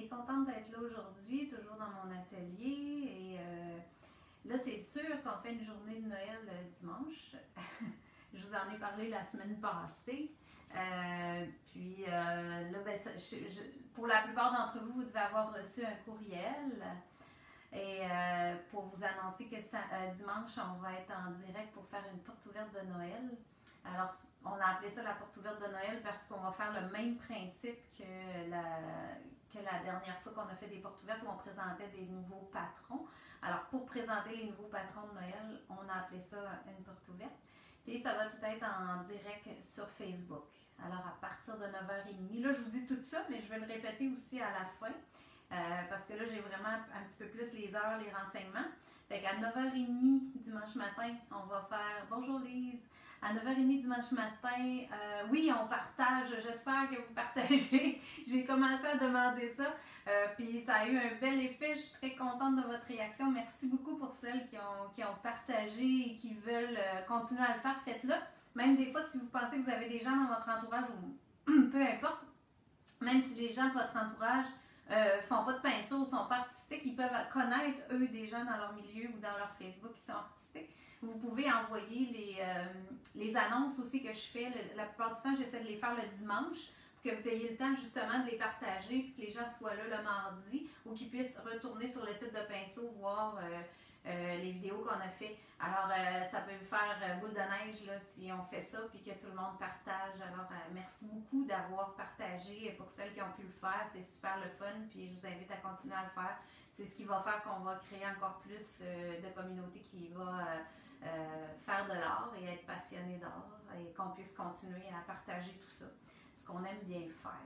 Bien contente d'être là aujourd'hui, toujours dans mon atelier. Et là, c'est sûr qu'on fait une journée de Noël dimanche. Je vous en ai parlé la semaine passée. Là, ben, pour la plupart d'entre vous, vous devez avoir reçu un courriel. Et pour vous annoncer que dimanche, on va être en direct pour faire une porte ouverte de Noël. Alors, on a appelé ça la porte ouverte de Noël parce qu'on va faire le même principe que la dernière fois qu'on a fait des portes ouvertes où on présentait des nouveaux patrons. Alors, pour présenter les nouveaux patrons de Noël, on a appelé ça une porte ouverte. Puis, ça va tout être en direct sur Facebook. Alors, à partir de 9h30, là, je vous dis tout ça, mais je vais le répéter aussi à la fin. Parce que là, j'ai vraiment un petit peu plus les heures, les renseignements. Fait qu'à 9h30 dimanche matin, on va faire Bonjour Lise. À 9h30 dimanche matin, oui, on partage. J'espère que vous partagez. J'ai commencé à demander ça. Puis ça a eu un bel effet. Je suis très contente de votre réaction. Merci beaucoup pour celles qui ont partagé et qui veulent continuer à le faire. Faites-le. Même des fois, si vous pensez que vous avez des gens dans votre entourage ou peu importe, même si les gens de votre entourage font pas de pinceau ou sont pas artistiques, ils peuvent connaître, eux, des gens dans leur milieu ou dans leur Facebook qui sont artistiques. Vous pouvez envoyer les annonces aussi que je fais. La plupart du temps, j'essaie de les faire le dimanche pour que vous ayez le temps justement de les partager et que les gens soient là le mardi ou qu'ils puissent retourner sur le site de Pinceau, voir les vidéos qu'on a fait. Alors, ça peut faire boule de neige là, si on fait ça puis que tout le monde partage. Alors, merci beaucoup d'avoir partagé pour celles qui ont pu le faire. C'est super le fun puis je vous invite à continuer à le faire. C'est ce qui va faire qu'on va créer encore plus de communauté qui va faire de l'art et être passionné d'art et qu'on puisse continuer à partager tout ça, ce qu'on aime bien faire.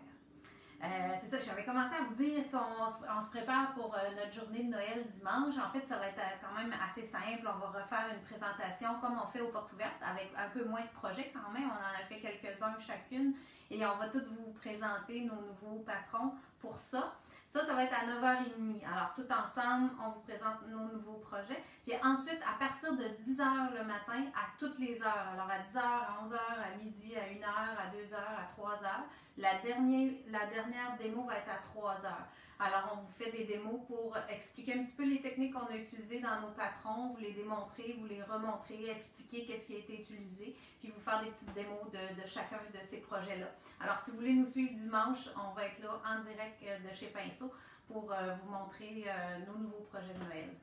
C'est ça, j'avais commencé à vous dire qu'on se prépare pour notre journée de Noël dimanche. En fait, ça va être quand même assez simple. On va refaire une présentation comme on fait aux portes ouvertes avec un peu moins de projets quand même. On en a fait quelques-uns chacune et on va toutes vous présenter nos nouveaux patrons pour ça. Ça va être à 9h30. Alors, tout ensemble, on vous présente nos nouveaux projets. Puis ensuite, à partir de 10h le matin, à toutes les heures, alors à 10h, à 11h, à midi, à 1h, à 2h, à 3h, la dernière démo va être à 3h. Alors, on vous fait des démos pour expliquer un petit peu les techniques qu'on a utilisées dans nos patrons, vous les démontrer, vous les remontrer, expliquer qu'est-ce qui a été utilisé, puis vous faire des petites démos de chacun de ces projets-là. Alors, si vous voulez nous suivre dimanche, on va être là en direct de chez Pinceau pour vous montrer nos nouveaux projets de Noël.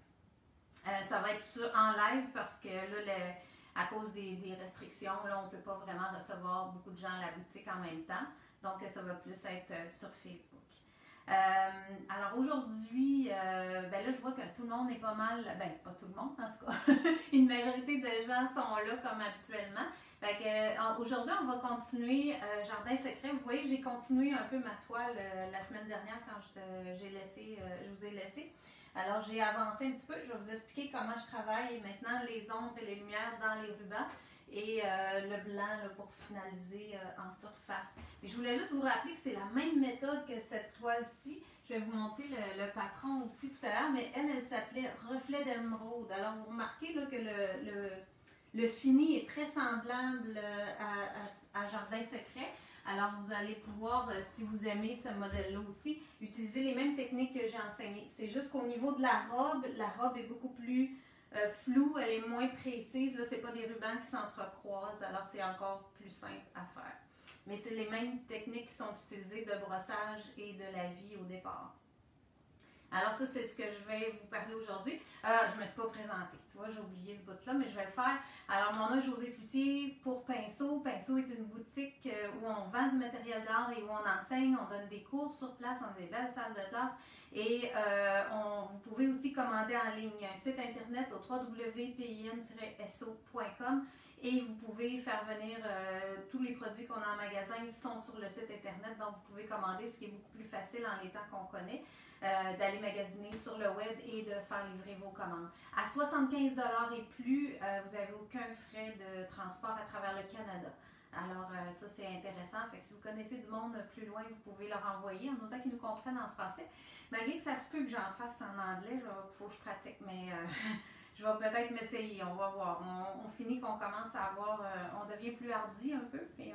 Ça va être en live parce que là, à cause des restrictions, là, on ne peut pas vraiment recevoir beaucoup de gens à la boutique en même temps. Donc, ça va plus être sur Facebook. Alors aujourd'hui, ben là, je vois que tout le monde est pas mal, ben pas tout le monde en tout cas, une majorité de gens sont là comme habituellement. Fait que, aujourd'hui, on va continuer Jardin secret. Vous voyez, j'ai continué un peu ma toile la semaine dernière quand je vous ai laissé. Alors, j'ai avancé un petit peu. Je vais vous expliquer comment je travaille maintenant les ombres et les lumières dans les rubans et le blanc là, pour finaliser en surface. Mais je voulais juste vous rappeler que c'est la même méthode que cette toile-ci. Je vais vous montrer le patron aussi tout à l'heure, mais elle s'appelait Reflet d'émeraude. Alors, vous remarquez là, que le fini est très semblable à Jardin secret. Alors, vous allez pouvoir, si vous aimez ce modèle-là aussi, utiliser les mêmes techniques que j'ai enseignées. C'est juste qu'au niveau de la robe est beaucoup plus floue, elle est moins précise. Là, c'est pas des rubans qui s'entrecroisent, alors c'est encore plus simple à faire. Mais c'est les mêmes techniques qui sont utilisées de brossage et de la vie au départ. Alors ça, c'est ce que je vais vous parler aujourd'hui. Je ne me suis pas présentée, tu vois, j'ai oublié ce bout-là, mais je vais le faire. Alors, mon nom est Josée Cloutier pour Pinceau. Pinceau est une boutique où on vend du matériel d'art et où on enseigne, on donne des cours sur place, on a des belles salles de classe. Et vous pouvez aussi commander en ligne un site internet au www.pin-so.com et vous pouvez faire venir tous les produits qu'on a en magasin, ils sont sur le site internet, donc vous pouvez commander, ce qui est beaucoup plus facile en les temps qu'on connaît. D'aller magasiner sur le web et de faire livrer vos commandes. À 75$ et plus, vous n'avez aucun frais de transport à travers le Canada. Alors, ça, c'est intéressant. Fait que si vous connaissez du monde plus loin, vous pouvez leur envoyer, en autant qu'ils nous comprennent en français. Malgré que ça se peut que j'en fasse en anglais, il faut que je pratique, mais je vais peut-être m'essayer, on va voir. On finit qu'on commence à avoir, on devient plus hardi un peu, et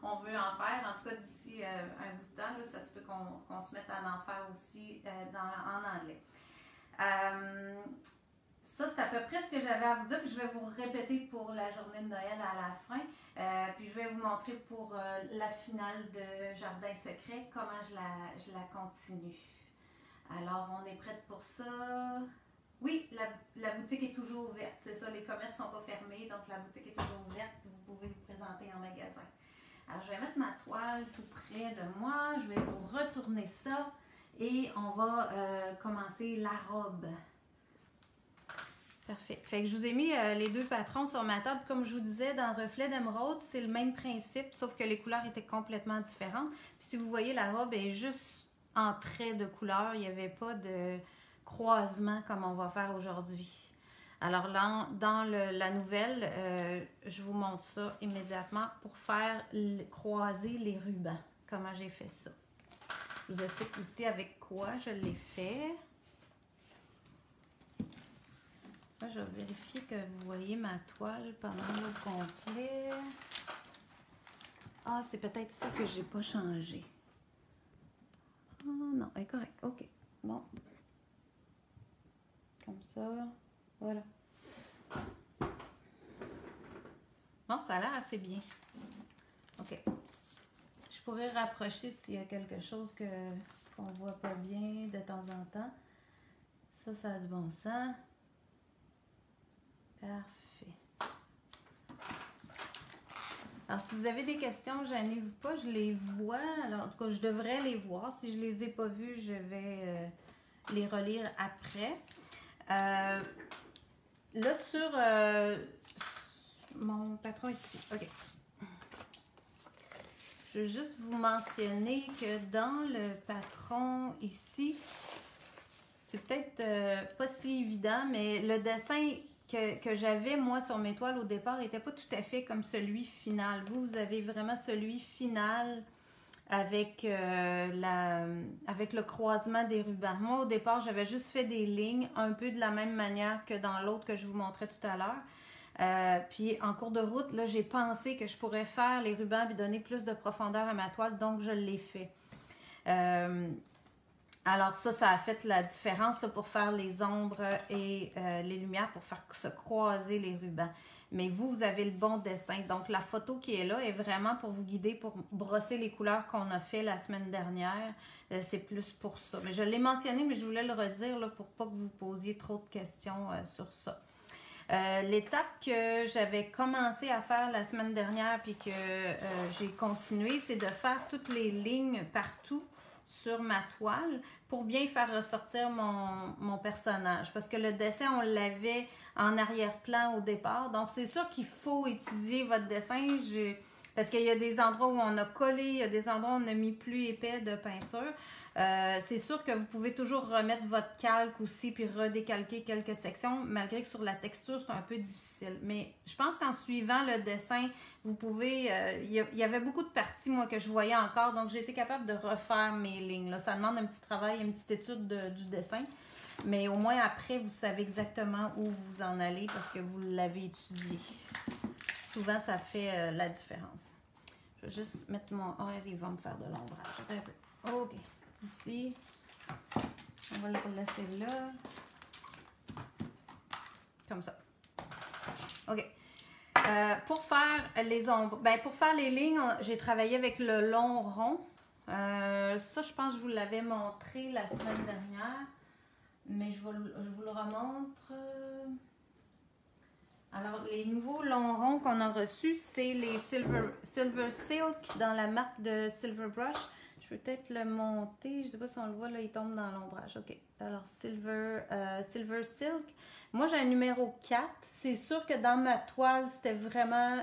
on veut en faire. En tout cas, d'ici un bout de temps, là, ça se peut qu'on se mette à en faire aussi en anglais. Ça, c'est à peu près ce que j'avais à vous dire. Puis je vais vous répéter pour la journée de Noël à la fin. Puis je vais vous montrer pour la finale de Jardin Secret comment je la continue. Alors, on est prête pour ça. Oui, la boutique est toujours ouverte. C'est ça, les commerces ne sont pas fermés. Donc, la boutique est toujours ouverte. Vous pouvez vous présenter en magasin. Alors, je vais mettre ma toile tout près de moi. Je vais vous retourner ça. Et on va commencer la robe. Parfait. Fait que je vous ai mis les deux patrons sur ma table. Comme je vous disais, dans Reflet d'émeraude, c'est le même principe, sauf que les couleurs étaient complètement différentes. Puis si vous voyez, la robe est juste en traits de couleur. Il n'y avait pas de croisement comme on va faire aujourd'hui. Alors là, dans la nouvelle, je vous montre ça immédiatement pour faire croiser les rubans. Comment j'ai fait ça. Je vous explique aussi avec quoi je l'ai fait. Là, je vais vérifier que vous voyez ma toile pas mal au complet. Ah, c'est peut-être ça que j'ai pas changé. Ah non, elle est correcte. OK. Bon. Comme ça. Voilà. Bon, ça a l'air assez bien. OK. Je pourrais rapprocher s'il y a quelque chose qu'on voit pas bien de temps en temps. Ça a du bon sens. Parfait. Alors, si vous avez des questions, gênez-vous pas, je les vois. Alors, en tout cas, je devrais les voir. Si je les ai pas vues, je vais les relire après. Là, sur mon patron est ici. OK. Je veux juste vous mentionner que dans le patron ici, c'est peut-être pas si évident, mais le dessin que j'avais, moi, sur mes toiles au départ, n'était pas tout à fait comme celui final. Vous avez vraiment celui final avec, avec le croisement des rubans. Moi, au départ, j'avais juste fait des lignes un peu de la même manière que dans l'autre que je vous montrais tout à l'heure. Puis, en cours de route, là, j'ai pensé que je pourrais faire les rubans et donner plus de profondeur à ma toile, donc je l'ai fait. Alors ça a fait la différence là, pour faire les ombres et les lumières, pour faire se croiser les rubans. Mais vous avez le bon dessin. Donc la photo qui est là est vraiment pour vous guider, pour brosser les couleurs qu'on a fait la semaine dernière. C'est plus pour ça. Mais je l'ai mentionné, mais je voulais le redire là, pour pas que vous posiez trop de questions sur ça. L'étape que j'avais commencé à faire la semaine dernière puis que j'ai continué, c'est de faire toutes les lignes partout sur ma toile pour bien faire ressortir mon personnage. Parce que le dessin, on l'avait en arrière-plan au départ. Donc, c'est sûr qu'il faut étudier votre dessin. Parce qu'il y a des endroits où on a collé, il y a des endroits où on a mis plus épais de peinture. C'est sûr que vous pouvez toujours remettre votre calque aussi puis redécalquer quelques sections, malgré que sur la texture, c'est un peu difficile. Mais je pense qu'en suivant le dessin, vous pouvez... il y avait beaucoup de parties, moi, que je voyais encore, donc j'ai été capable de refaire mes lignes. Là. Ça demande un petit travail, une petite étude du dessin, mais au moins après, vous savez exactement où vous en allez parce que vous l'avez étudié. Souvent, ça fait la différence. Je vais juste mettre mon... Oh, il va me faire de l'ombrage. Attends un peu. OK. Ici, on va le laisser là, comme ça. OK. Pour faire les ombres, pour faire les lignes, j'ai travaillé avec le long rond. Ça, je pense que je vous l'avais montré la semaine dernière, mais je vous le remontre. Alors, les nouveaux longs ronds qu'on a reçus, c'est les Silver Silk dans la marque de Silver Brush. Je vais peut-être le monter. Je ne sais pas si on le voit, là, il tombe dans l'ombrage. OK. Alors, Silver Silk. Moi, j'ai un numéro 4. C'est sûr que dans ma toile, c'était vraiment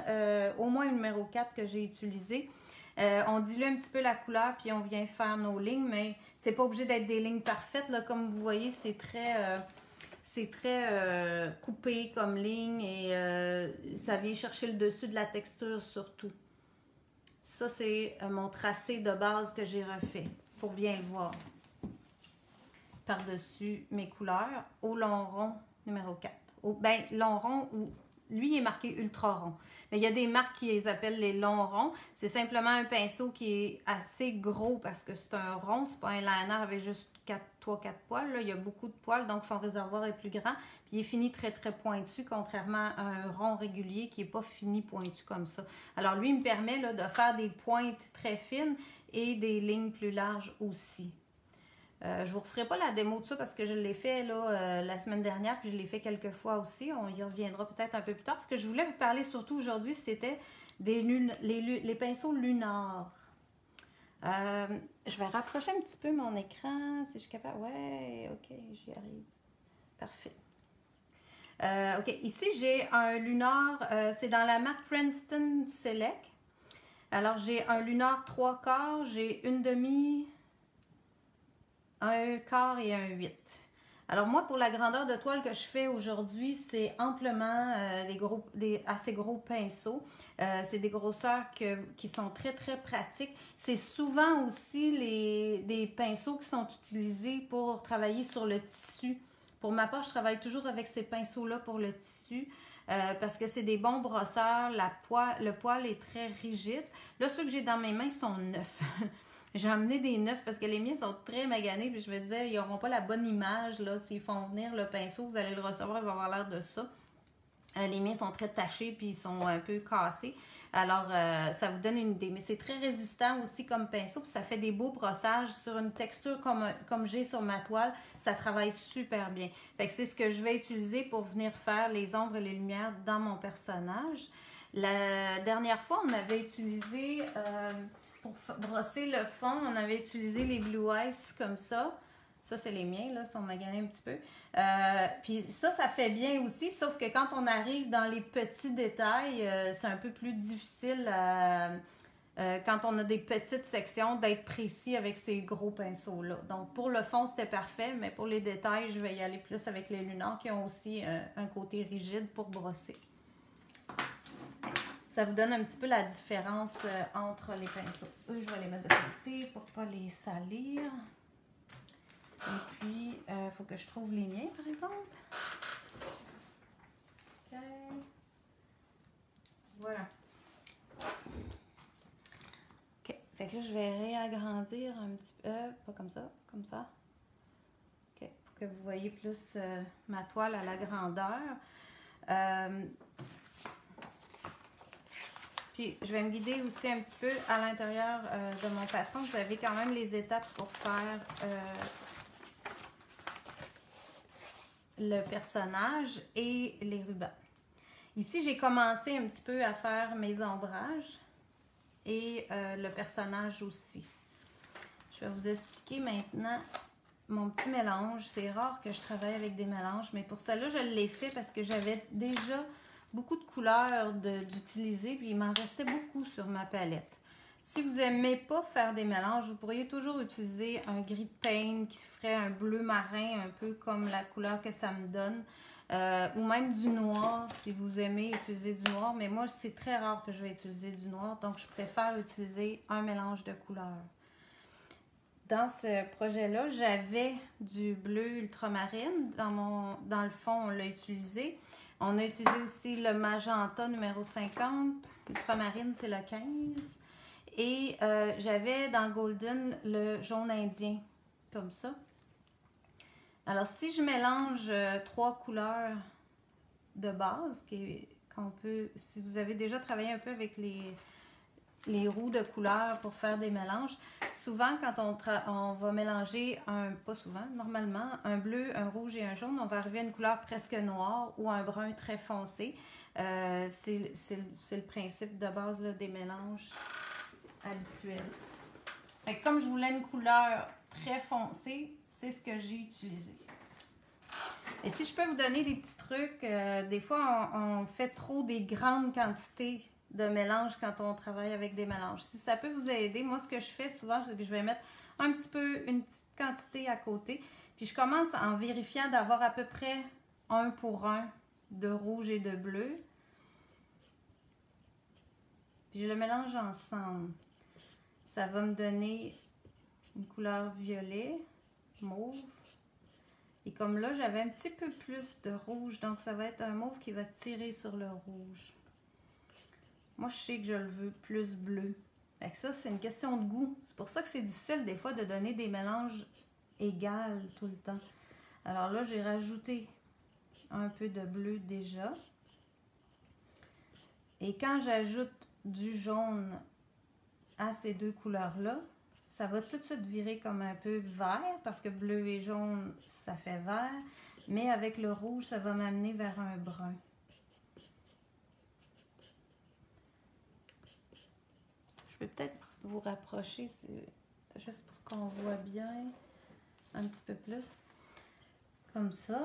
au moins un numéro 4 que j'ai utilisé. On dilue un petit peu la couleur, puis on vient faire nos lignes, mais c'est pas obligé d'être des lignes parfaites. Là. Comme vous voyez, c'est très coupé comme ligne et ça vient chercher le dessus de la texture surtout. Ça, c'est mon tracé de base que j'ai refait pour bien le voir. Par-dessus mes couleurs au long rond numéro 4. Long rond ou lui, il est marqué ultra rond. Mais il y a des marques qui les appellent les longs ronds. C'est simplement un pinceau qui est assez gros parce que c'est un rond, c'est pas un liner avec juste 3-4 poils. Là. Il y a beaucoup de poils, donc son réservoir est plus grand. Puis il est fini très, très pointu, contrairement à un rond régulier qui n'est pas fini pointu comme ça. Alors lui, il me permet là, de faire des pointes très fines et des lignes plus larges aussi. Je ne vous referai pas la démo de ça parce que je l'ai fait là, la semaine dernière, puis je l'ai fait quelques fois aussi. On y reviendra peut-être un peu plus tard. Ce que je voulais vous parler surtout aujourd'hui, c'était les pinceaux lunars. Je vais rapprocher un petit peu mon écran si je suis capable. Ouais, ok, j'y arrive. Parfait. Ok, ici j'ai un lunar, c'est dans la marque Princeton Select. Alors j'ai un lunar 3/4, j'ai une demi, un quart et un 8. Alors moi, pour la grandeur de toile que je fais aujourd'hui, c'est amplement des assez gros pinceaux. C'est des grosseurs qui sont très, très pratiques. C'est souvent aussi des pinceaux qui sont utilisés pour travailler sur le tissu. Pour ma part, je travaille toujours avec ces pinceaux-là pour le tissu. Parce que c'est des bons brosseurs, le poil est très rigide. Là, ceux que j'ai dans mes mains sont neufs. J'ai amené des neufs parce que les miens sont très maganés. Puis je me disais, ils n'auront pas la bonne image. Là, s'ils font venir le pinceau, vous allez le recevoir, il va avoir l'air de ça. Les miens sont très tachés puis ils sont un peu cassés. Alors, ça vous donne une idée. Mais c'est très résistant aussi comme pinceau. Puis ça fait des beaux brossages sur une texture comme j'ai sur ma toile. Ça travaille super bien. Fait que c'est ce que je vais utiliser pour venir faire les ombres et les lumières dans mon personnage. La dernière fois, on avait utilisé... pour brosser le fond, on avait utilisé les Blue Ice comme ça. Ça, c'est les miens, là, ils sont maganés un petit peu. Puis ça fait bien aussi, sauf que quand on arrive dans les petits détails, c'est un peu plus difficile quand on a des petites sections d'être précis avec ces gros pinceaux-là. Donc, pour le fond, c'était parfait, mais pour les détails, je vais y aller plus avec les lunars qui ont aussi un côté rigide pour brosser. Ça vous donne un petit peu la différence entre les pinceaux. Eux, je vais les mettre de côté pour ne pas les salir. Et puis, il faut que je trouve les miens, par exemple. OK. Voilà. OK. Fait que là, je vais réagrandir un petit peu. Pas comme ça, comme ça. OK. Pour que vous voyez plus ma toile à la grandeur. Puis, je vais me guider aussi un petit peu à l'intérieur de mon patron. Vous avez quand même les étapes pour faire le personnage et les rubans. Ici, j'ai commencé un petit peu à faire mes ombrages et le personnage aussi. Je vais vous expliquer maintenant mon petit mélange. C'est rare que je travaille avec des mélanges, mais pour celle-là, je l'ai fait parce que j'avais déjà beaucoup de couleurs d'utiliser, puis il m'en restait beaucoup sur ma palette. Si vous n'aimez pas faire des mélanges, vous pourriez toujours utiliser un gris de paint qui se ferait un bleu marin, un peu comme la couleur que ça me donne. Ou même du noir, si vous aimez utiliser du noir. Mais moi, c'est très rare que je vais utiliser du noir, donc je préfère utiliser un mélange de couleurs. Dans ce projet-là, j'avais du bleu ultramarine. Dans le fond, on l'a utilisé. On a utilisé aussi le magenta numéro 50. Ultramarine, c'est le 15. Et j'avais dans Golden le jaune indien, comme ça. Alors, si je mélange 3 couleurs de base, qu'on peut, si vous avez déjà travaillé un peu avec les roues de couleurs pour faire des mélanges, souvent quand on va mélanger pas souvent, normalement, un bleu, un rouge et un jaune, on va arriver à une couleur presque noire ou un brun très foncé. C'est le principe de base là, des mélanges habituels. Fait que comme je voulais une couleur très foncée, c'est ce que j'ai utilisé. Et si je peux vous donner des petits trucs, des fois on fait trop des grandes quantités de mélange quand on travaille avec des mélanges. Si ça peut vous aider, moi ce que je fais souvent, c'est que je vais mettre une petite quantité à côté. Puis je commence en vérifiant d'avoir à peu près 1 pour 1 de rouge et de bleu. Puis je le mélange ensemble. Ça va me donner une couleur violet, mauve. Et comme là, j'avais un petit peu plus de rouge. Donc, ça va être un mauve qui va tirer sur le rouge. Moi, je sais que je le veux plus bleu. Fait que ça, c'est une question de goût. C'est pour ça que c'est difficile des fois de donner des mélanges égaux tout le temps. Alors là, j'ai rajouté un peu de bleu déjà. Et quand j'ajoute du jaune à ces deux couleurs-là, ça va tout de suite virer comme un peu vert, parce que bleu et jaune, ça fait vert. Mais avec le rouge, ça va m'amener vers un brun. Je peux peut-être vous rapprocher, juste pour qu'on voit bien un petit peu plus. Comme ça.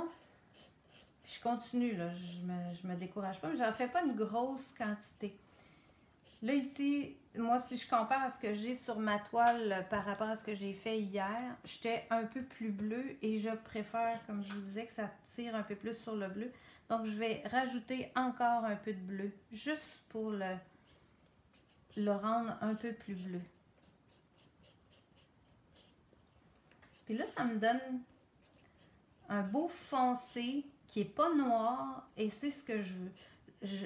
Je continue, là, je me décourage pas, mais j'en fais pas une grosse quantité. Là, ici, moi, si je compare à ce que j'ai sur ma toile par rapport à ce que j'ai fait hier, j'étais un peu plus bleu et je préfère, comme je vous disais, que ça tire un peu plus sur le bleu. Donc, je vais rajouter encore un peu de bleu, juste pour le rendre un peu plus bleu. Puis là, ça me donne un beau foncé qui n'est pas noir et c'est ce que je veux.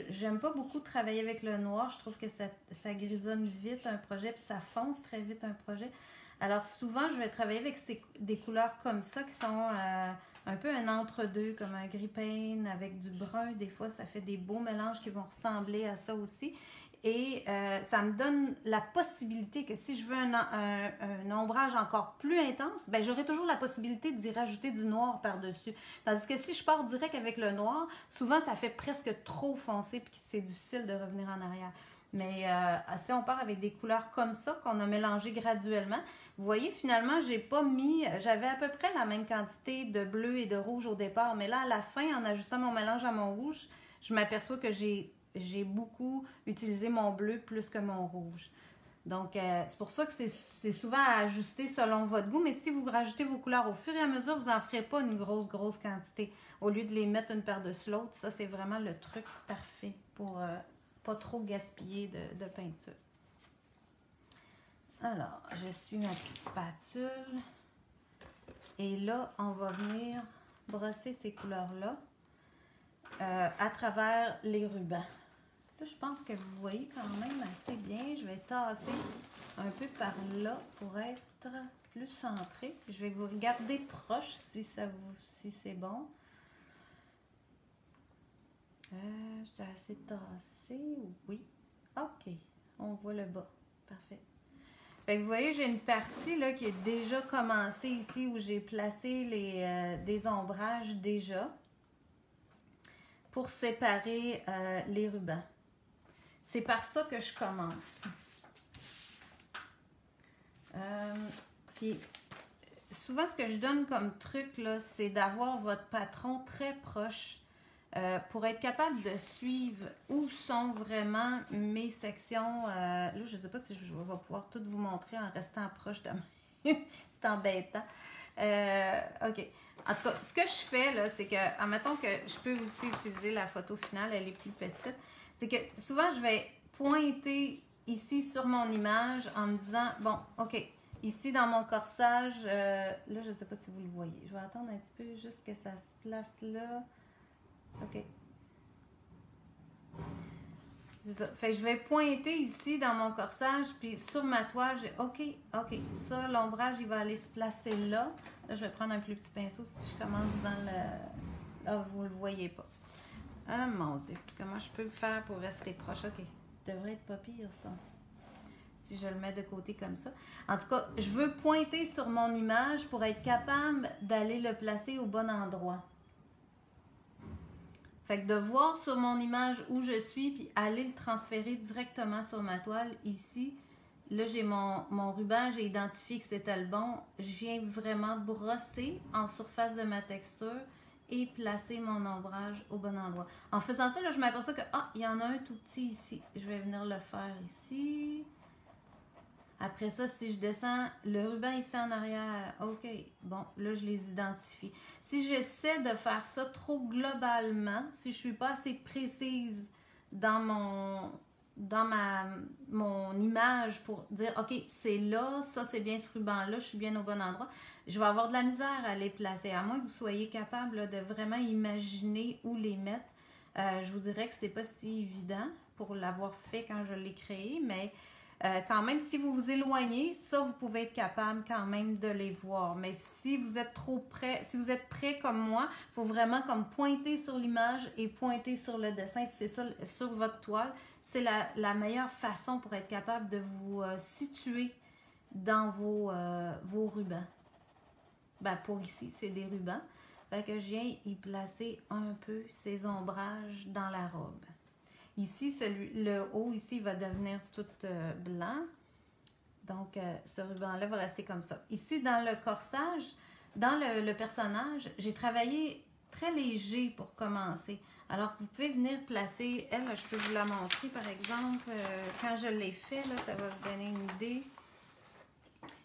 J'aime pas beaucoup travailler avec le noir. Je trouve que ça grisonne vite un projet puis ça fonce très vite un projet. Alors souvent, je vais travailler avec des couleurs comme ça qui sont un peu un entre-deux, comme un gris pain avec du brun. Des fois, ça fait des beaux mélanges qui vont ressembler à ça aussi. Et ça me donne la possibilité que si je veux un ombrage encore plus intense, ben j'aurai toujours la possibilité d'y rajouter du noir par-dessus. Tandis que si je pars direct avec le noir, souvent ça fait presque trop foncé puis c'est difficile de revenir en arrière. Mais si on part avec des couleurs comme ça, qu'on a mélangé graduellement, vous voyez, finalement, j'avais à peu près la même quantité de bleu et de rouge au départ. Mais là, à la fin, en ajustant mon mélange à mon rouge, je m'aperçois que j'ai beaucoup utilisé mon bleu plus que mon rouge. Donc, c'est pour ça que c'est souvent à ajuster selon votre goût. Mais si vous rajoutez vos couleurs au fur et à mesure, vous n'en ferez pas une grosse quantité. Au lieu de les mettre une par-dessus l'autre, ça, c'est vraiment le truc parfait pour pas trop gaspiller de peinture. Alors, je suis ma petite spatule. Et là, on va venir brosser ces couleurs-là à travers les rubans. Là, je pense que vous voyez quand même assez bien. Je vais tasser un peu par là pour être plus centré. Je vais vous regarder proche si c'est bon. J'ai assez tassé. Oui. OK. On voit le bas. Parfait. Fait que vous voyez, j'ai une partie là, qui est déjà commencée ici où j'ai placé des ombrages déjà pour séparer les rubans. C'est par ça que je commence. Puis, souvent, ce que je donne comme truc, là, c'est d'avoir votre patron très proche pour être capable de suivre où sont vraiment mes sections. Là, je ne sais pas si je vais pouvoir tout vous montrer en restant proche de moi. C'est embêtant. OK. En tout cas, ce que je fais, là, c'est que, admettons que je peux aussi utiliser la photo finale, elle est plus petite. C'est que souvent, je vais pointer ici sur mon image en me disant, bon, OK, ici dans mon corsage, là, je ne sais pas si vous le voyez. Je vais attendre un petit peu juste que ça se place là. OK. C'est ça. Fait que je vais pointer ici dans mon corsage, puis sur ma toile, j'ai OK, ça, l'ombrage, il va aller se placer là. Là, je vais prendre un plus petit pinceau si je commence dans le... Ah, vous le voyez pas. Ah, mon Dieu. Comment je peux faire pour rester proche? OK. Ça devrait être pas pire, ça. Si je le mets de côté comme ça. En tout cas, je veux pointer sur mon image pour être capable d'aller le placer au bon endroit. Fait que de voir sur mon image où je suis, puis aller le transférer directement sur ma toile, ici, là j'ai mon ruban, j'ai identifié que c'était le bon. Je viens vraiment brosser en surface de ma texture et placer mon ombrage au bon endroit. En faisant ça, là, je m'aperçois que, il y en a un tout petit ici. Je vais venir le faire ici. Après ça, si je descends le ruban ici en arrière, OK, bon, là, je les identifie. Si j'essaie de faire ça trop globalement, si je ne suis pas assez précise dans mon image pour dire, OK, c'est là, ça c'est bien ce ruban-là, je suis bien au bon endroit, je vais avoir de la misère à les placer. À moins que vous soyez capable là, de vraiment imaginer où les mettre. Je vous dirais que c'est pas si évident pour l'avoir fait quand je l'ai créé, mais quand même, si vous vous éloignez, ça, vous pouvez être capable quand même de les voir. Mais si vous êtes trop près, si vous êtes près comme moi, il faut vraiment comme pointer sur l'image et pointer sur le dessin. C'est ça, sur votre toile. C'est la meilleure façon pour être capable de vous situer dans vos rubans. Ben, pour ici, c'est des rubans. Fait que je viens y placer un peu ces ombrages dans la robe. Ici, le haut, ici, va devenir tout blanc. Donc, ce ruban-là va rester comme ça. Ici, dans le corsage, dans le personnage, j'ai travaillé très léger pour commencer. Alors, vous pouvez venir placer, elle, je peux vous la montrer, par exemple, quand je l'ai fait, là, ça va vous donner une idée.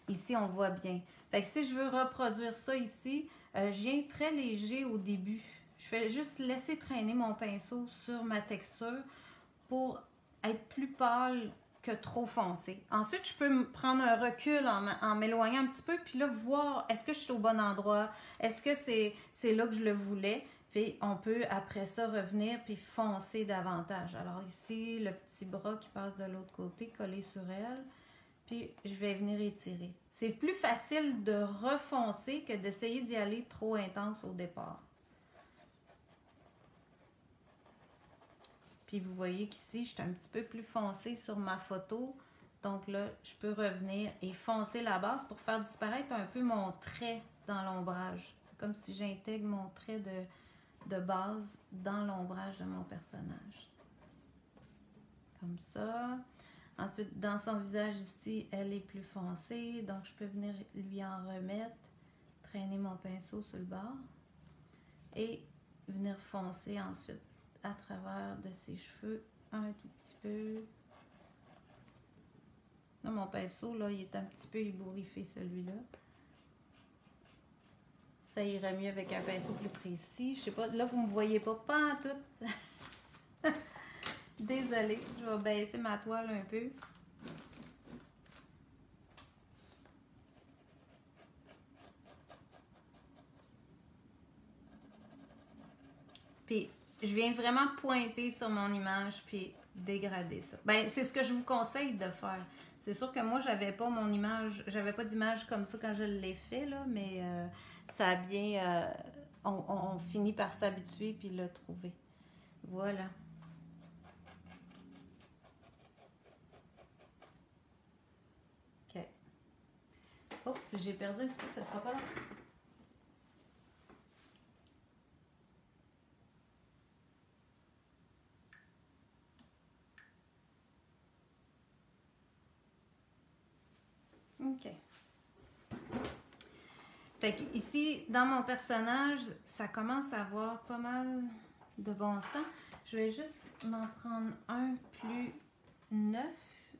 Ici, on voit bien. Fait que si je veux reproduire ça ici, je viens très léger au début. Je fais juste laisser traîner mon pinceau sur ma texture pour être plus pâle que trop foncé. Ensuite, je peux me prendre un recul en m'éloignant un petit peu, puis là, voir est-ce que je suis au bon endroit, est-ce que c'est là que je le voulais. Puis on peut, après ça, revenir puis foncer davantage. Alors ici, le petit bras qui passe de l'autre côté, collé sur elle. Puis je vais venir étirer. C'est plus facile de refoncer que d'essayer d'y aller trop intense au départ. Puis vous voyez qu'ici, je suis un petit peu plus foncée sur ma photo. Donc là, je peux revenir et foncer la base pour faire disparaître un peu mon trait dans l'ombrage. C'est comme si j'intègre mon trait de base dans l'ombrage de mon personnage. Comme ça. Ensuite, dans son visage ici, elle est plus foncée. Donc, je peux venir lui en remettre, traîner mon pinceau sur le bord et venir foncer ensuite à travers de ses cheveux un tout petit peu. Là, mon pinceau, là, il est un petit peu ébouriffé, celui-là. Ça irait mieux avec un pinceau plus précis. Je sais pas, là, vous ne me voyez pas en tout. Désolée, je vais baisser ma toile un peu. Puis, je viens vraiment pointer sur mon image puis dégrader ça. Ben, c'est ce que je vous conseille de faire. C'est sûr que moi, j'avais pas mon image, j'avais pas d'image comme ça quand je l'ai fait, là, mais ça a bien... on finit par s'habituer puis le trouver. Voilà. OK. Oups, si j'ai perdu un petit peu, ça sera pas là. OK. Fait que ici, dans mon personnage, ça commence à avoir pas mal de bon sens. Je vais juste m'en prendre un plus neuf.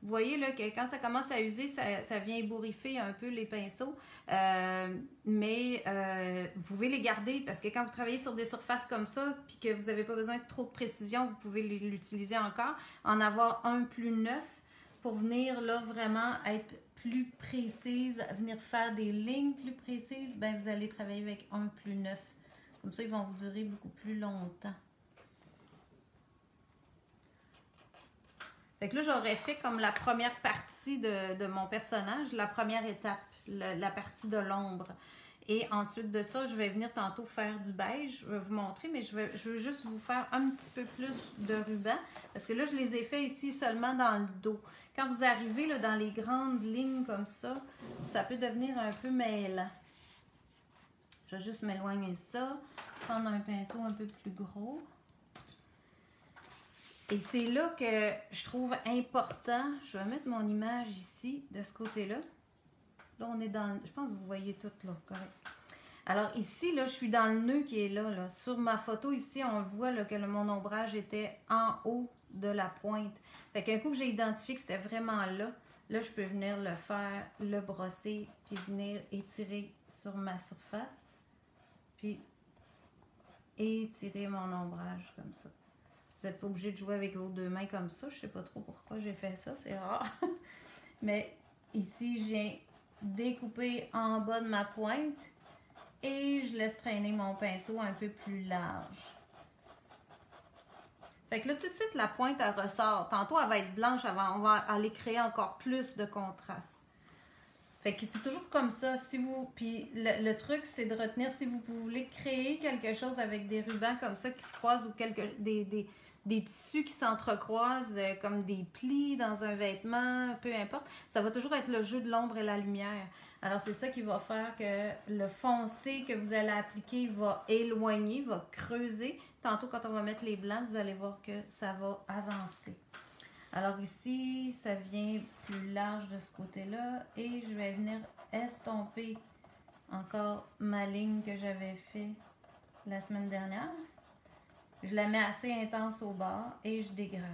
Vous voyez là que quand ça commence à user, ça vient ébouriffer un peu les pinceaux. Mais vous pouvez les garder parce que quand vous travaillez sur des surfaces comme ça, puis que vous n'avez pas besoin de trop de précision, vous pouvez l'utiliser encore. En avoir un plus neuf pour venir là vraiment être plus précise, venir faire des lignes plus précises, ben vous allez travailler avec un plus neuf. Comme ça, ils vont vous durer beaucoup plus longtemps. Fait que là, j'aurais fait comme la première partie de mon personnage, la première étape, la partie de l'ombre. Et ensuite de ça, je vais venir tantôt faire du beige. Je vais vous montrer, mais je veux juste vous faire un petit peu plus de ruban. Parce que là, je les ai fait ici seulement dans le dos. Quand vous arrivez là, dans les grandes lignes comme ça peut devenir un peu mêlant. Je vais juste m'éloigner ça. Prendre un pinceau un peu plus gros. Et c'est là que je trouve important. Je vais mettre mon image ici, de ce côté-là. Là, on est dans... Je pense que vous voyez tout là, correct. Alors ici, là, je suis dans le nœud qui est là. Sur ma photo ici, on voit là, que mon ombrage était en haut de la pointe. Fait qu'un coup que j'ai identifié que c'était vraiment là, je peux venir le faire, le brosser, puis venir étirer sur ma surface. Puis étirer mon ombrage comme ça. Vous n'êtes pas obligé de jouer avec vos deux mains comme ça. Je ne sais pas trop pourquoi j'ai fait ça, c'est rare. Mais ici, j'ai découpé en bas de ma pointe et je laisse traîner mon pinceau un peu plus large. Fait que là, tout de suite, la pointe, elle ressort. Tantôt, elle va être blanche, on va aller créer encore plus de contraste. Fait que c'est toujours comme ça. Si vous, puis le truc, c'est de retenir, si vous voulez créer quelque chose avec des rubans comme ça qui se croisent ou des tissus qui s'entrecroisent comme des plis dans un vêtement, peu importe, ça va toujours être le jeu de l'ombre et la lumière. Alors, c'est ça qui va faire que le foncé que vous allez appliquer va éloigner, va creuser. Tantôt, quand on va mettre les blancs, vous allez voir que ça va avancer. Alors ici, ça vient plus large de ce côté-là et je vais venir estomper encore ma ligne que j'avais fait la semaine dernière. Je la mets assez intense au bas et je dégrade.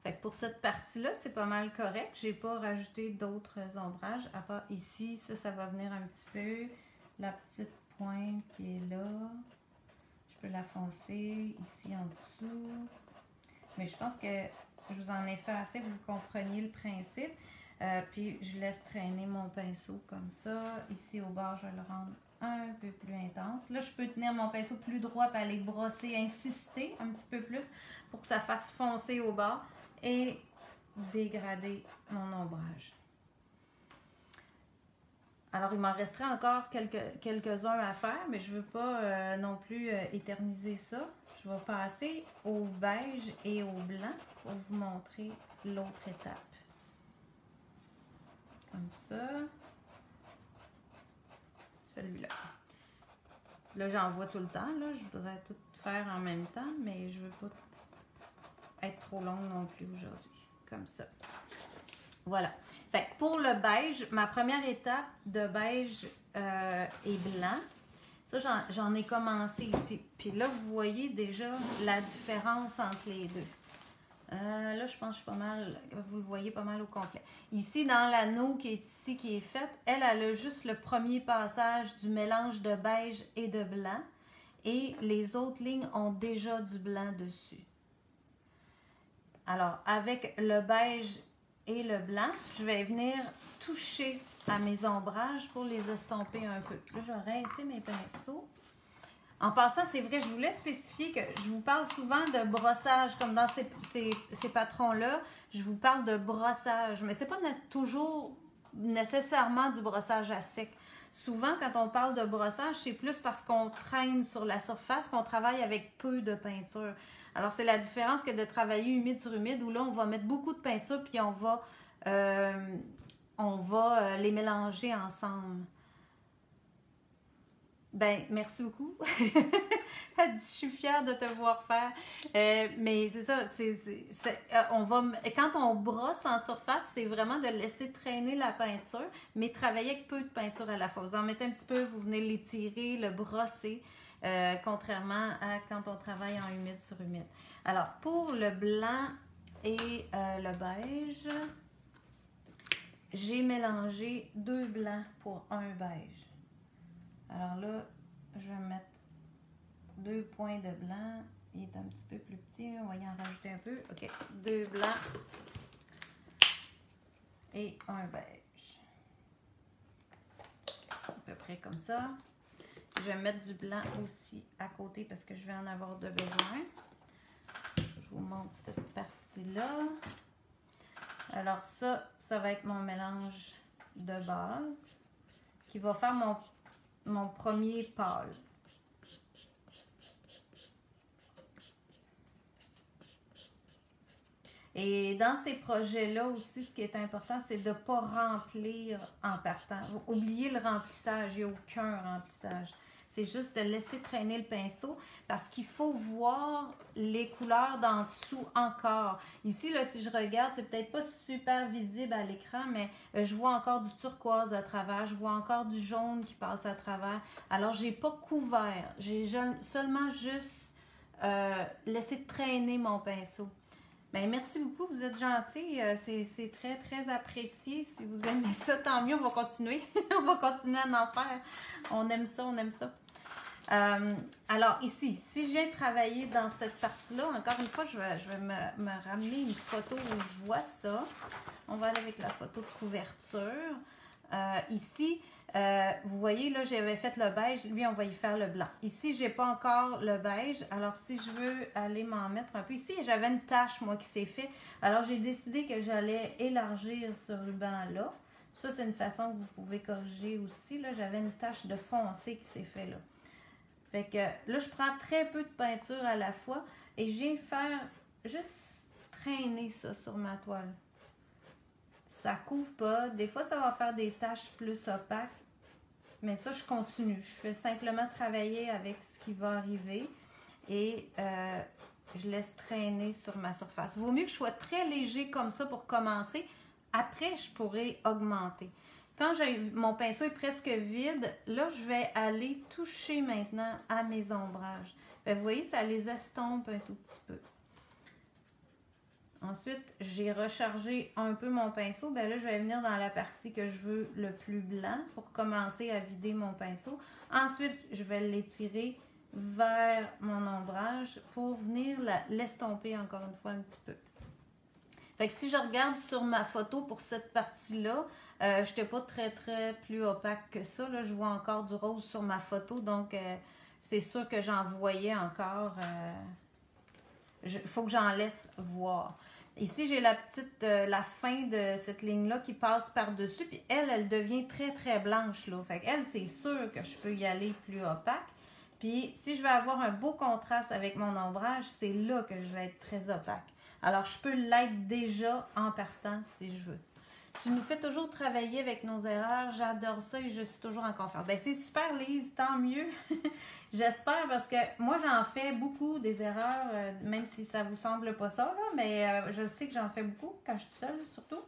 Fait que pour cette partie-là, c'est pas mal correct. J'ai pas rajouté d'autres ombrages. À part ici, ça va venir un petit peu. La petite pointe qui est là. Je peux la foncer ici en dessous. Mais je pense que je vous en ai fait assez, vous compreniez le principe. Puis je laisse traîner mon pinceau comme ça. Ici au bord, je vais le rendre un peu plus intense. Là, je peux tenir mon pinceau plus droit et aller brosser, insister un petit peu plus pour que ça fasse foncer au bord et dégrader mon ombrage. Alors, il m'en resterait encore quelques-uns à faire, mais je ne veux pas non plus éterniser ça. Je vais passer au beige et au blanc pour vous montrer l'autre étape. Comme ça. Celui-là. Là, j'en vois tout le temps. Là. Je voudrais tout faire en même temps, mais je ne veux pas être trop longue non plus aujourd'hui. Comme ça. Voilà. Fait que pour le beige, ma première étape de beige et blanc, ça j'en ai commencé ici. Puis là, vous voyez déjà la différence entre les deux. Là, je pense que je suis pas mal, vous le voyez pas mal au complet. Ici, dans l'anneau qui est ici, qui est faite, elle a juste le premier passage du mélange de beige et de blanc. Et les autres lignes ont déjà du blanc dessus. Alors, avec le beige et le blanc, je vais venir toucher à mes ombrages pour les estomper un peu. Là, je vais rincer mes pinceaux. En passant, c'est vrai, je voulais spécifier que je vous parle souvent de brossage, comme dans ces patrons-là, je vous parle de brossage, mais ce n'est pas toujours nécessairement du brossage à sec. Souvent, quand on parle de brossage, c'est plus parce qu'on traîne sur la surface, qu'on travaille avec peu de peinture. Alors, c'est la différence que de travailler humide sur humide, où là, on va mettre beaucoup de peinture, puis on va les mélanger ensemble. Ben, merci beaucoup. Elle dit, je suis fière de te voir faire. Mais c'est ça, quand on brosse en surface, c'est vraiment de laisser traîner la peinture, mais travailler avec peu de peinture à la fois. Vous en mettez un petit peu, vous venez l'étirer, le brosser, contrairement à quand on travaille en humide sur humide. Alors, pour le blanc et le beige, j'ai mélangé 2 blancs pour un beige. Alors là, je vais mettre 2 points de blanc. Il est un petit peu plus petit. On va y en rajouter un peu. OK. 2 blancs et un beige. À peu près comme ça. Je vais mettre du blanc aussi à côté parce que je vais en avoir de besoin. Je vous montre cette partie-là. Alors ça va être mon mélange de base qui va faire mon premier pâle. Et dans ces projets-là aussi, ce qui est important, c'est de ne pas remplir en partant. Oubliez le remplissage, il n'y a aucun remplissage. C'est juste de laisser traîner le pinceau parce qu'il faut voir les couleurs d'en dessous encore. Ici, là, si je regarde, c'est peut-être pas super visible à l'écran, mais je vois encore du turquoise à travers, je vois encore du jaune qui passe à travers. Alors, j'ai pas couvert, j'ai seulement juste laissé traîner mon pinceau. Ben, merci beaucoup, vous êtes gentils. C'est très, très apprécié. Si vous aimez ça, tant mieux, on va continuer. On va continuer à en faire. On aime ça, on aime ça. Alors ici, si j'ai travaillé dans cette partie-là, encore une fois, je vais me ramener une photo où je vois ça. On va aller avec la photo de couverture. Ici, vous voyez, là, j'avais fait le beige. Lui, on va y faire le blanc. Ici, j'ai pas encore le beige. Alors, si je veux aller m'en mettre un peu. Ici, j'avais une tache, moi, qui s'est fait. Alors, j'ai décidé que j'allais élargir ce ruban-là. Ça, c'est une façon que vous pouvez corriger aussi. Là, j'avais une tache de foncé qui s'est fait là. Fait que là, je prends très peu de peinture à la fois et je viens faire juste traîner ça sur ma toile. Ça couvre pas. Des fois, ça va faire des taches plus opaques. Mais ça, je continue. Je fais simplement travailler avec ce qui va arriver et je laisse traîner sur ma surface. Vaut mieux que je sois très léger comme ça pour commencer. Après, je pourrais augmenter. Quand mon pinceau est presque vide, là, je vais aller toucher maintenant à mes ombrages. Bien, vous voyez, ça les estompe un tout petit peu. Ensuite, j'ai rechargé un peu mon pinceau. Bien là, je vais venir dans la partie que je veux le plus blanc pour commencer à vider mon pinceau. Ensuite, je vais l'étirer vers mon ombrage pour venir l'estomper encore une fois un petit peu. Fait que si je regarde sur ma photo pour cette partie-là, je n'étais pas très plus opaque que ça. Là. Je vois encore du rose sur ma photo, donc c'est sûr que j'en voyais encore. Il faut que j'en laisse voir. Ici, j'ai la fin de cette ligne-là qui passe par-dessus, puis elle devient très blanche. Là. Fait qu'elle, c'est sûr que je peux y aller plus opaque. Puis si je veux avoir un beau contraste avec mon ombrage, c'est là que je vais être très opaque. Alors, je peux l'être déjà en partant si je veux. Tu nous fais toujours travailler avec nos erreurs. J'adore ça et je suis toujours en confort. Ben, c'est super, Lise, tant mieux. J'espère parce que moi, j'en fais beaucoup des erreurs, même si ça vous semble pas ça, là, mais je sais que j'en fais beaucoup quand je suis seule, surtout.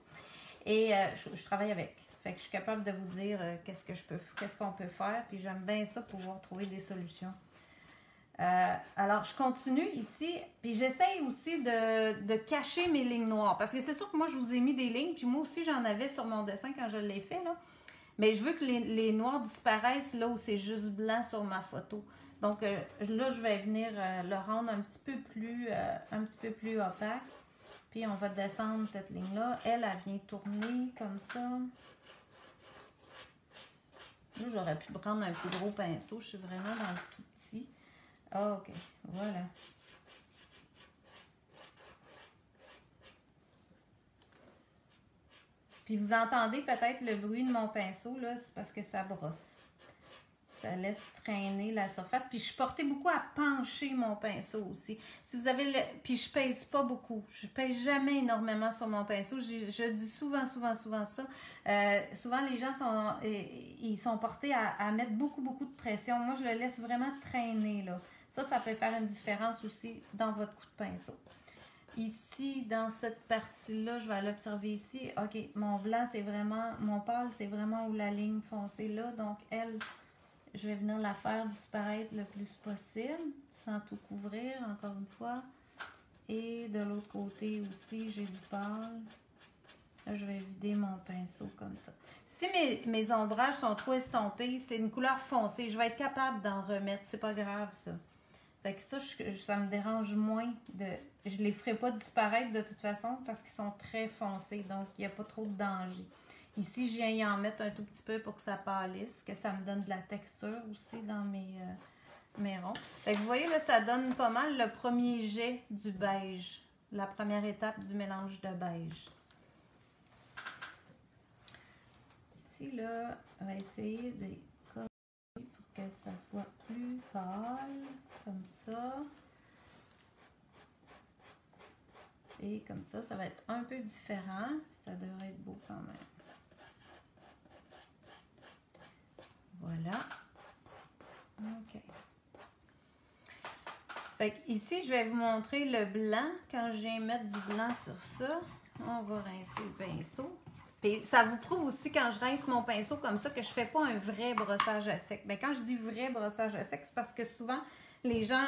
Et je travaille avec. Fait que je suis capable de vous dire qu'est-ce qu'on peut faire. Puis j'aime bien ça, pouvoir trouver des solutions. Alors, je continue ici, puis j'essaye aussi de cacher mes lignes noires, parce que c'est sûr que moi, je vous ai mis des lignes, puis moi aussi, j'en avais sur mon dessin quand je l'ai fait, là. Mais je veux que les noirs disparaissent là où c'est juste blanc sur ma photo. Donc, là, je vais venir le rendre un petit peu plus opaque. Puis, on va descendre cette ligne-là. Elle vient tourner comme ça. Là, j'aurais pu prendre un plus gros pinceau. Je suis vraiment dans le tout petit. Ah, OK. Voilà. Puis vous entendez peut-être le bruit de mon pinceau, là, c'est parce que ça brosse. Ça laisse traîner la surface. Puis je suis portée beaucoup à pencher mon pinceau aussi. Si vous avez Puis je pèse pas beaucoup. Je pèse jamais énormément sur mon pinceau. Je dis souvent ça. Souvent les gens sont portés à mettre beaucoup de pression. Moi, je le laisse vraiment traîner, là. Ça peut faire une différence aussi dans votre coup de pinceau. Ici, dans cette partie-là, je vais aller observer ici. OK, mon blanc, c'est vraiment... Mon pâle, c'est vraiment où la ligne foncée là. Donc, elle, je vais venir la faire disparaître le plus possible, sans tout couvrir, encore une fois. Et de l'autre côté aussi, j'ai du pâle. Là, je vais vider mon pinceau comme ça. Si mes ombrages sont trop estompés, c'est une couleur foncée. Je vais être capable d'en remettre. C'est pas grave, ça. Fait que ça me dérange moins. Je les ferai pas disparaître de toute façon parce qu'ils sont très foncés. Donc, il n'y a pas trop de danger. Ici, je viens y en mettre un tout petit peu pour que ça pâlisse, que ça me donne de la texture aussi dans mes ronds. Fait que vous voyez, là, ça donne pas mal le premier jet du beige. La première étape du mélange de beige. Ici, là, on va essayer de coller pour que ça soit plus pâle, comme ça. Et comme ça, ça va être un peu différent. Ça devrait être beau quand même. Voilà. OK. Fait que ici, je vais vous montrer le blanc. Quand je viens mettre du blanc sur ça, on va rincer le pinceau. Puis ça vous prouve aussi quand je rince mon pinceau comme ça que je ne fais pas un vrai brossage à sec. Bien, quand je dis vrai brossage à sec, c'est parce que souvent, les gens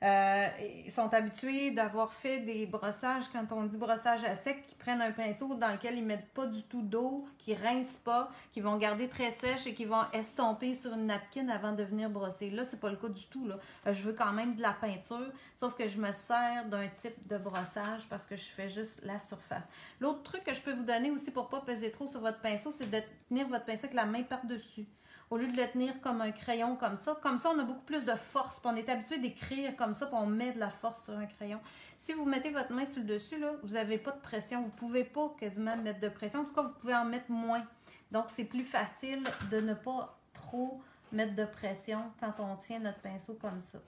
ils sont habitués d'avoir fait des brossages, quand on dit brossage à sec, qui prennent un pinceau dans lequel ils mettent pas du tout d'eau, qui rincent pas, qui vont garder très sèche et qui vont estomper sur une napkin avant de venir brosser. Là, c'est pas le cas du tout, là. Je veux quand même de la peinture, sauf que je me sers d'un type de brossage parce que je fais juste la surface. L'autre truc que je peux vous donner aussi pour pas peser trop sur votre pinceau, c'est de tenir votre pinceau avec la main par-dessus. Au lieu de le tenir comme un crayon comme ça, on a beaucoup plus de force. Puis on est habitué d'écrire comme ça, puis on met de la force sur un crayon. Si vous mettez votre main sur le dessus, là, vous n'avez pas de pression. Vous ne pouvez pas quasiment mettre de pression. En tout cas, vous pouvez en mettre moins. Donc, c'est plus facile de ne pas trop mettre de pression quand on tient notre pinceau comme ça.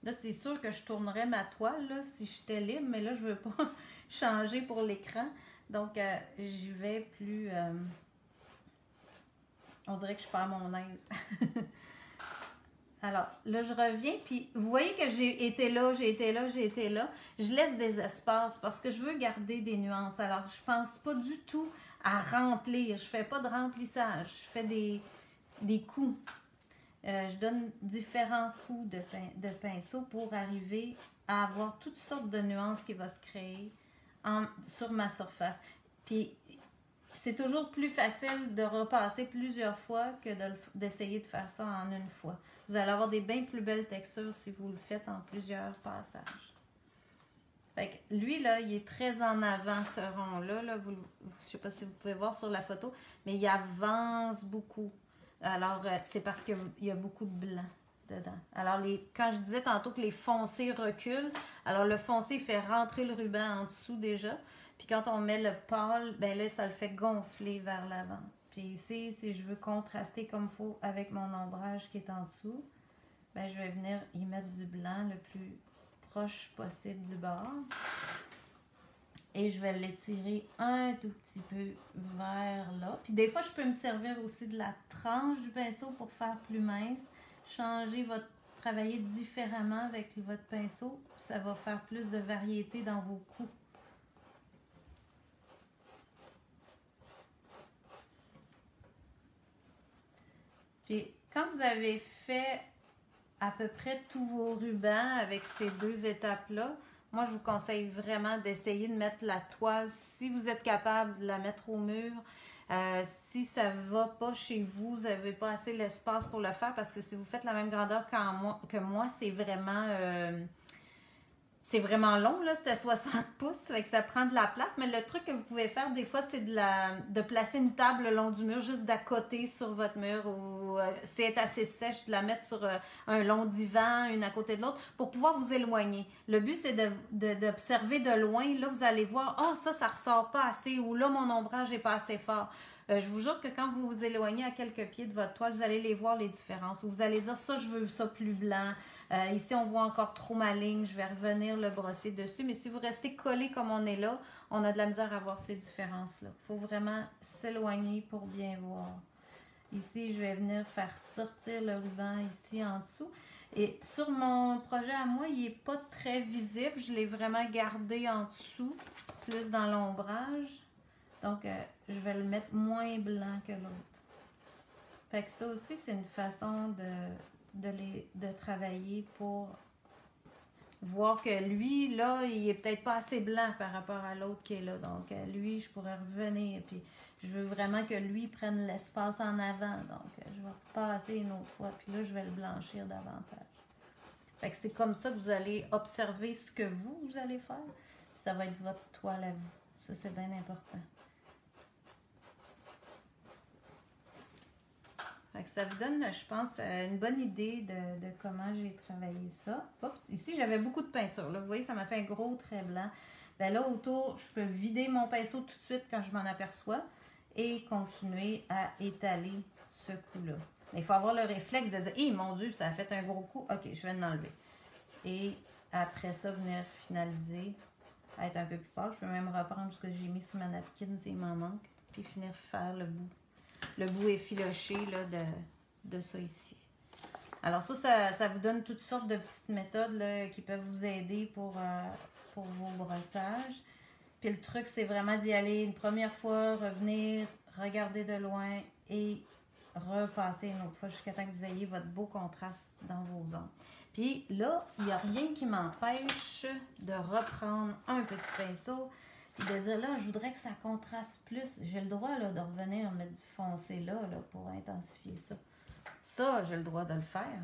Là, c'est sûr que je tournerais ma toile là, si j'étais libre, mais là, je ne veux pas changer pour l'écran. Donc, j'y vais plus... on dirait que je perds mon aise. Alors, là, je reviens, puis vous voyez que j'ai été là. Je laisse des espaces parce que je veux garder des nuances. Alors, je pense pas du tout à remplir. Je fais pas de remplissage. Je fais des coups. Je donne différents coups de pinceau pour arriver à avoir toutes sortes de nuances qui vont se créer sur ma surface. Puis, c'est toujours plus facile de repasser plusieurs fois que d'essayer de faire ça en une fois. Vous allez avoir des bien plus belles textures si vous le faites en plusieurs passages. Fait que lui, là, il est très en avant, ce rond-là. Là, je ne sais pas si vous pouvez voir sur la photo, mais il avance beaucoup. Alors, c'est parce qu'il y a beaucoup de blanc dedans. Alors, quand je disais tantôt que les foncés reculent, alors le foncé fait rentrer le ruban en dessous déjà. Puis quand on met le pâle, ben là, ça le fait gonfler vers l'avant. Puis ici, si je veux contraster comme il faut avec mon ombrage qui est en dessous, ben je vais venir y mettre du blanc le plus proche possible du bord. Et je vais l'étirer un tout petit peu vers là. Puis des fois, je peux me servir aussi de la tranche du pinceau pour faire plus mince. Travailler différemment avec votre pinceau. Ça va faire plus de variété dans vos coups. Puis, quand vous avez fait à peu près tous vos rubans avec ces deux étapes-là, moi, je vous conseille vraiment d'essayer de mettre la toile, si vous êtes capable de la mettre au mur. Si ça ne va pas chez vous, vous n'avez pas assez l'espace pour le faire, parce que si vous faites la même grandeur que moi, c'est vraiment long, là, c'était 60 pouces, fait que ça prend de la place. Mais le truc que vous pouvez faire des fois, c'est de placer une table le long du mur, juste d'à côté sur votre mur, ou si elle est assez sèche, de la mettre sur un long divan, une à côté de l'autre, pour pouvoir vous éloigner. Le but, c'est d'observer de loin. Là, vous allez voir, ça ressort pas assez, ou là, mon ombrage n'est pas assez fort. Je vous jure que quand vous vous éloignez à quelques pieds de votre toile, vous allez les voir les différences. Vous allez dire, ça, je veux ça plus blanc. Ici, on voit encore trop ma ligne. Je vais revenir le brosser dessus. Mais si vous restez collé comme on est là, on a de la misère à voir ces différences-là. Il faut vraiment s'éloigner pour bien voir. Ici, je vais venir faire sortir le ruban ici en dessous. Et sur mon projet à moi, il n'est pas très visible. Je l'ai vraiment gardé en dessous, plus dans l'ombrage. Donc, je vais le mettre moins blanc que l'autre. Fait que ça aussi, c'est une façon de travailler pour voir que lui, là, il est peut-être pas assez blanc par rapport à l'autre qui est là. Donc, lui, je pourrais revenir. Puis, je veux vraiment que lui prenne l'espace en avant. Donc, je vais passer une autre fois. Puis là, je vais le blanchir davantage. Fait que c'est comme ça que vous allez observer ce que vous allez faire. Puis ça va être votre toile à vous. Ça, c'est bien important. Fait que ça vous donne, je pense, une bonne idée de comment j'ai travaillé ça. Oups, ici, j'avais beaucoup de peinture. Là. Vous voyez, ça m'a fait un gros trait blanc. Ben là, autour, je peux vider mon pinceau tout de suite quand je m'en aperçois et continuer à étaler ce coup-là. Mais il faut avoir le réflexe de dire « Hé, mon Dieu, ça a fait un gros coup. OK, je vais l'enlever. » Et après ça, venir finaliser, être un peu plus pâle. Je peux même reprendre ce que j'ai mis sur ma napkin s'il m'en manque, puis finir faire le bout. Le bout effiloché là, de ça ici. Alors ça vous donne toutes sortes de petites méthodes là, qui peuvent vous aider pour vos brossages. Puis le truc, c'est vraiment d'y aller une première fois, revenir, regarder de loin et repasser une autre fois jusqu'à temps que vous ayez votre beau contraste dans vos ongles. Puis là, il n'y a rien qui m'empêche de reprendre un petit pinceau et de dire là, je voudrais que ça contraste plus. J'ai le droit là, de revenir mettre du foncé là pour intensifier ça. Ça, j'ai le droit de le faire.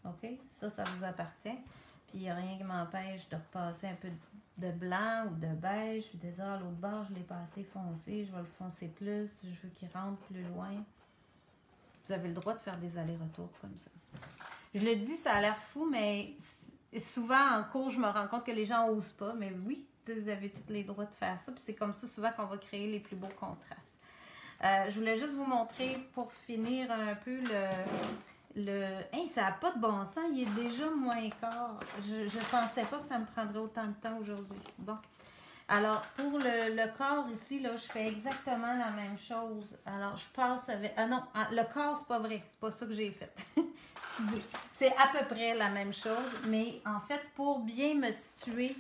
OK? Ça vous appartient. Puis il n'y a rien qui m'empêche de repasser un peu de blanc ou de beige. Puis de dire, ah, l'autre bord, je l'ai pas assez foncé, je vais le foncer plus, je veux qu'il rentre plus loin. Vous avez le droit de faire des allers-retours comme ça. Je le dis, ça a l'air fou, mais souvent en cours, je me rends compte que les gens n'osent pas. Mais oui, vous avez tous les droits de faire ça. Puis c'est comme ça souvent qu'on va créer les plus beaux contrastes. Je voulais juste vous montrer pour finir un peu Hey, ça n'a pas de bon sens, il est déjà moins quart. Je ne pensais pas que ça me prendrait autant de temps aujourd'hui. Bon. Alors, pour le corps ici, là, je fais exactement la même chose. Alors, je passe avec... Ah non, le corps, c'est pas vrai. C'est pas ça que j'ai fait. Excusez. C'est à peu près la même chose. Mais en fait, pour bien me situer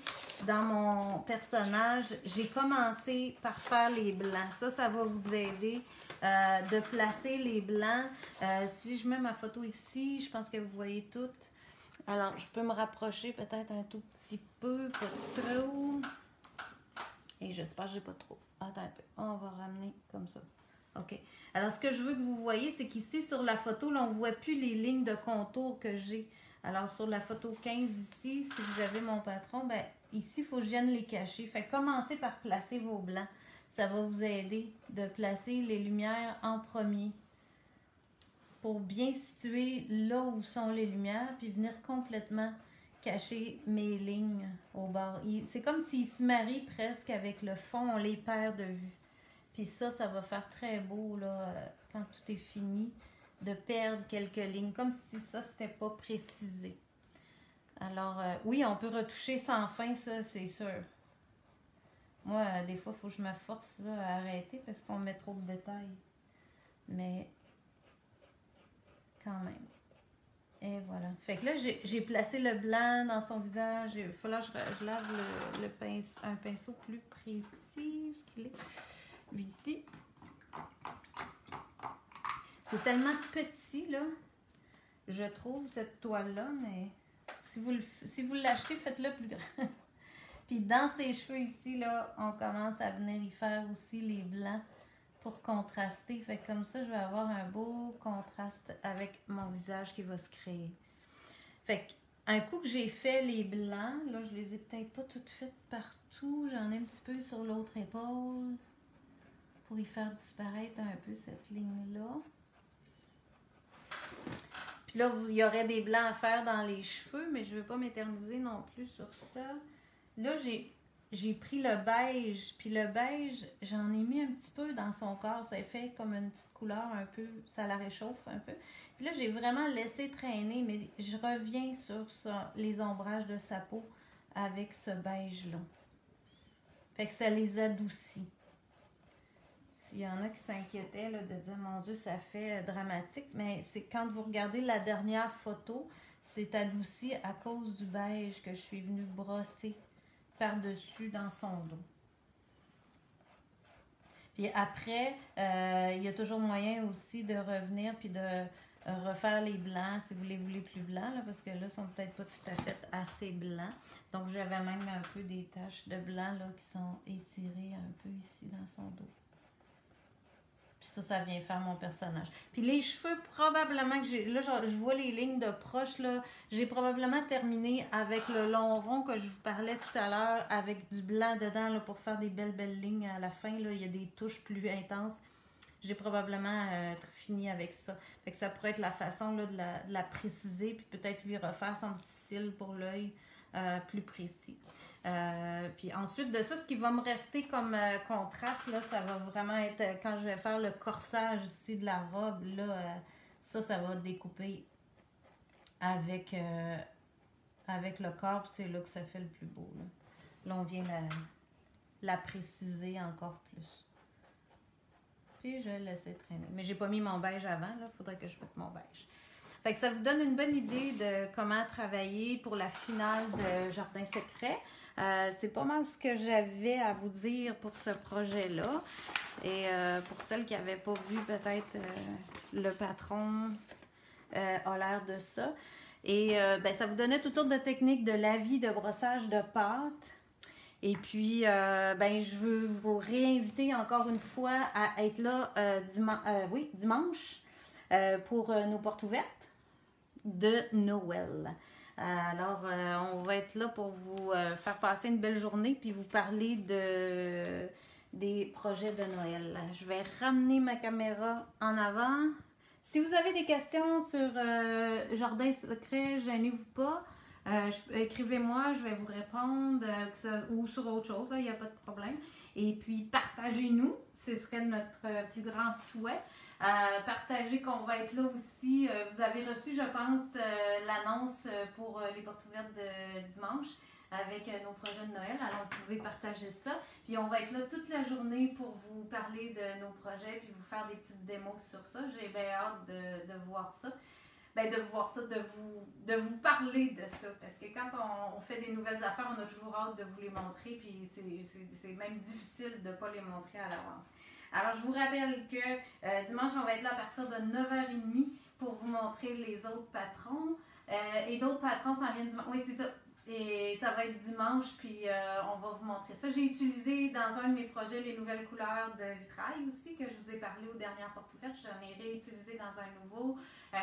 dans mon personnage, j'ai commencé par faire les blancs. Ça va vous aider de placer les blancs. Si je mets ma photo ici, je pense que vous voyez tout. Alors, je peux me rapprocher peut-être un tout petit peu, pas trop. Et j'espère que j'ai pas trop. Attends un peu. On va ramener comme ça. OK. Alors, ce que je veux que vous voyez, c'est qu'ici, sur la photo, là, on ne voit plus les lignes de contour que j'ai. Alors, sur la photo 15 ici, si vous avez mon patron, ben ici, il faut que je vienne les cacher. Fait que commencez par placer vos blancs. Ça va vous aider de placer les lumières en premier pour bien situer là où sont les lumières, puis venir complètement cacher mes lignes au bord. C'est comme s'ils se marient presque avec le fond, on les perd de vue. Puis ça va faire très beau là, quand tout est fini, de perdre quelques lignes, comme si ça, c'était pas précisé. Alors, oui, on peut retoucher sans fin, ça, c'est sûr. Moi, des fois, il faut que je me force là, à arrêter parce qu'on met trop de détails. Mais, quand même. Et voilà. Fait que là, j'ai placé le blanc dans son visage. Il faut là je lave un pinceau plus précis. Ce qu'il est. Lui ici. C'est tellement petit, là. Je trouve, cette toile-là, mais si vous l'achetez, faites-le plus grand. Puis dans ses cheveux ici, là, on commence à venir y faire aussi les blancs pour contraster. Fait que comme ça, je vais avoir un beau contraste avec mon visage qui va se créer. Fait qu'un coup que j'ai fait les blancs, là, je les ai peut-être pas toutes faites partout. J'en ai un petit peu sur l'autre épaule pour y faire disparaître un peu cette ligne-là. Puis là, il y aurait des blancs à faire dans les cheveux, mais je ne veux pas m'éterniser non plus sur ça. Là, j'ai pris le beige, puis le beige, j'en ai mis un petit peu dans son corps. Ça fait comme une petite couleur un peu, ça la réchauffe un peu. Puis là, j'ai vraiment laissé traîner, mais je reviens sur ça, les ombrages de sa peau avec ce beige-là. Fait que ça les adoucit. S'il y en a qui s'inquiétaient de dire, mon Dieu, ça fait dramatique, mais c'est quand vous regardez la dernière photo, c'est adouci à cause du beige que je suis venue brosser par-dessus dans son dos. Puis après, il y a toujours moyen aussi de revenir puis de refaire les blancs si vous les voulez plus blancs, là, parce que là, ils sont peut-être pas tout à fait assez blancs. Donc, j'avais même un peu des taches de blanc là, qui sont étirées un peu ici dans son dos. Puis ça vient faire mon personnage. Puis les cheveux, probablement que j'ai... Là, je vois les lignes de proche, là. J'ai probablement terminé avec le long rond que je vous parlais tout à l'heure, avec du blanc dedans, là, pour faire des belles lignes à la fin. Là, il y a des touches plus intenses. J'ai probablement fini avec ça. Fait que ça pourrait être la façon là, de la préciser, puis peut-être lui refaire son petit cil pour l'œil plus précis. Puis ensuite de ça, ce qui va me rester comme contraste, là, ça va vraiment être quand je vais faire le corsage ici de la robe, là, ça va découper avec le corps, puis c'est là que ça fait le plus beau. Là on vient la préciser encore plus. Puis je vais laisser traîner. Mais j'ai pas mis mon beige avant, là, faudrait que je mette mon beige. Fait que ça vous donne une bonne idée de comment travailler pour la finale de Jardin Secret. C'est pas mal ce que j'avais à vous dire pour ce projet-là. Et pour celles qui n'avaient pas vu peut-être le patron a l'air de ça. Et ben, ça vous donnait toutes sortes de techniques de lavis, de brossage de pâte. Et puis, ben, je veux vous réinviter encore une fois à être là dimanche pour nos portes ouvertes de Noël. Alors, on va être là pour vous faire passer une belle journée puis vous parler des projets de Noël. Je vais ramener ma caméra en avant. Si vous avez des questions sur Jardin Secret, gênez-vous pas. Écrivez-moi, je vais vous répondre ou sur autre chose, il n'y a pas de problème. Et puis, partagez-nous, ce serait notre plus grand souhait. Partagez qu'on va être là aussi. Vous avez reçu, je pense, l'annonce pour les portes ouvertes de dimanche avec nos projets de Noël. Alors, vous pouvez partager ça. Puis, on va être là toute la journée pour vous parler de nos projets puis vous faire des petites démos sur ça. J'ai bien hâte de voir ça. Ben, de voir ça, de vous parler de ça. Parce que quand on fait des nouvelles affaires, on a toujours hâte de vous les montrer. Puis, c'est même difficile de ne pas les montrer à l'avance. Alors, je vous rappelle que dimanche, on va être là à partir de 9h30 pour vous montrer les autres patrons. Et d'autres patrons s'en viennent dimanche. Oui, c'est ça. Et ça va être dimanche, puis on va vous montrer ça. J'ai utilisé dans un de mes projets les nouvelles couleurs de vitrail aussi, que je vous ai parlé aux dernières portes ouvertes. J'en ai réutilisé dans un nouveau.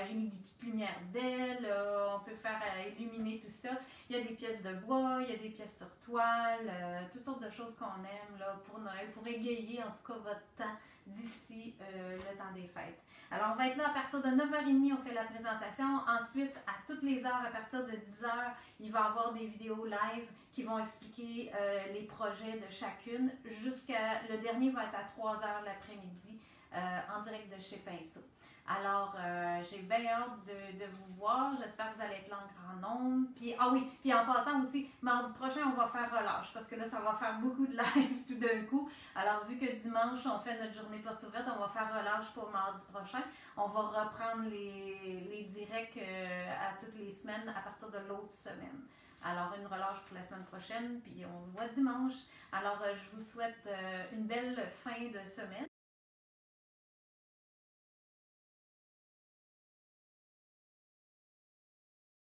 J'ai mis des petites lumières d'ailes. On peut faire illuminer tout ça. Il y a des pièces de bois, il y a des pièces sur toile, toutes sortes de choses qu'on aime là, pour Noël, pour égayer en tout cas votre temps d'ici le temps des fêtes. Alors, on va être là à partir de 9h30, on fait la présentation. Ensuite, à toutes les heures, à partir de 10h, il va y avoir des vidéos live qui vont expliquer les projets de chacune. Le dernier va être à 3h l'après-midi en direct de chez Pinceau. Alors, j'ai bien hâte de vous voir. J'espère que vous allez être là en grand nombre. Puis, puis en passant aussi, mardi prochain, on va faire relâche parce que là, ça va faire beaucoup de live tout d'un coup. Alors, vu que dimanche, on fait notre journée porte ouverte, on va faire relâche pour mardi prochain. On va reprendre les directs à toutes les semaines à partir de l'autre semaine. Alors, une relâche pour la semaine prochaine, puis on se voit dimanche. Alors, je vous souhaite une belle fin de semaine.